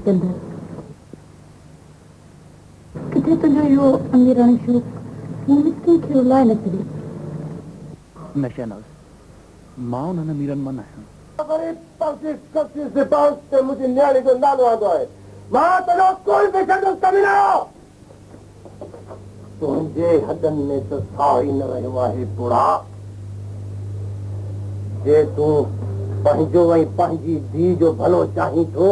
सिकंदर किथे तुझो यो अमीराणी शो मुझे क्यों लाए न करी न शहनाज मां उन्हनि अमीरनि मां न आहियां मुंहिंजी न्याणी जो नालो आंदो आहे मां तुंहिंजो कोई बि कंदुसि कमी न आयो तुंहिंजे हॾनि में त साह ई न रहियो आहे बुढ़ा जे तूं पंहिंजो ऐं पंहिंजी धीउ जो भलो चाहीं थो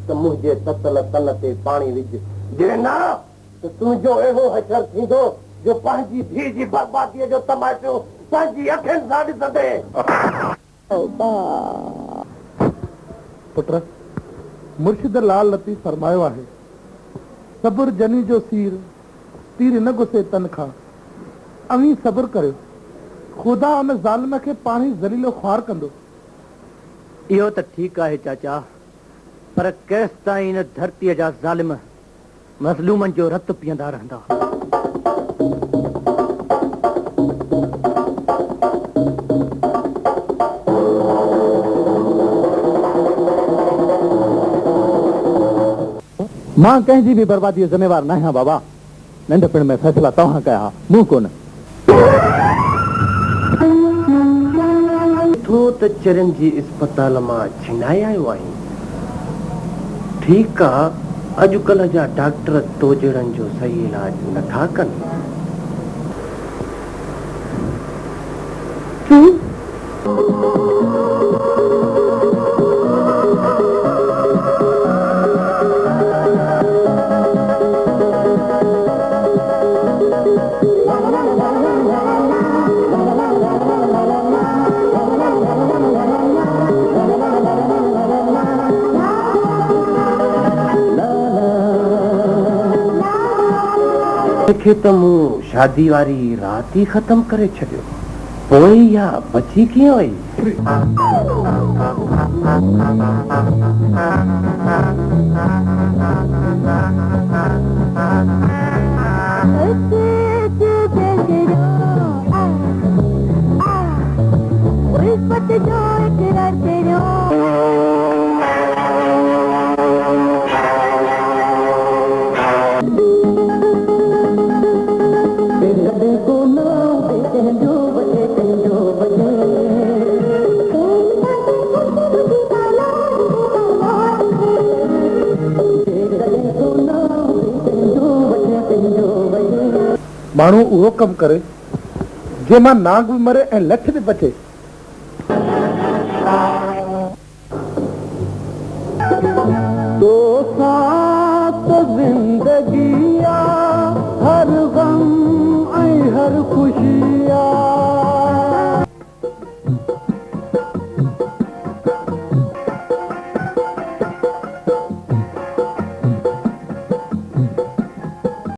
त मुंहिंजे ततल तन ते पाणी विझ जे न त तुंहिंजो अहिड़ो हशर थींदो जो पंहिंजी धीउ जी बर्बादीअ जो तमाशो पंहिंजी अखियुनि सां ॾिसंदे पुट मुर्शिद लाल लतीफ़ फरमायो आहे सब्र जनी जो सीर तीर न गुसे तन खां अवी सब्र करियो खुदा उन ज़ालिम खे पाणी ज़लीलो ख़्वार कंदो इहो त ठीकु आहे चाचा पर केस ताईं इन धरतीअ जा ज़ालिम मज़लूमनि जो रत पीअंदा रहंदा मां कंहिंजी बि बर्बादी ज़िम्मेवार न आहियां बाबा नंढपिण में फ़ैसिला तव्हां कया मूं कोन तो त चरनि जी अस्पताल मां छिनाए आयो आहीं ठीकु आहे अॼुकल्ह जा डॉक्टर तोजड़नि जो सही इलाज नथा कनि खे त मूं शादी वारी रात ई ख़त्म करे छॾियो पोइ या बची कीअं वई माण्हू उहो कमु करे जे मां नाग बि मरे ऐं लठ बि बचे तो साथ जिंदगी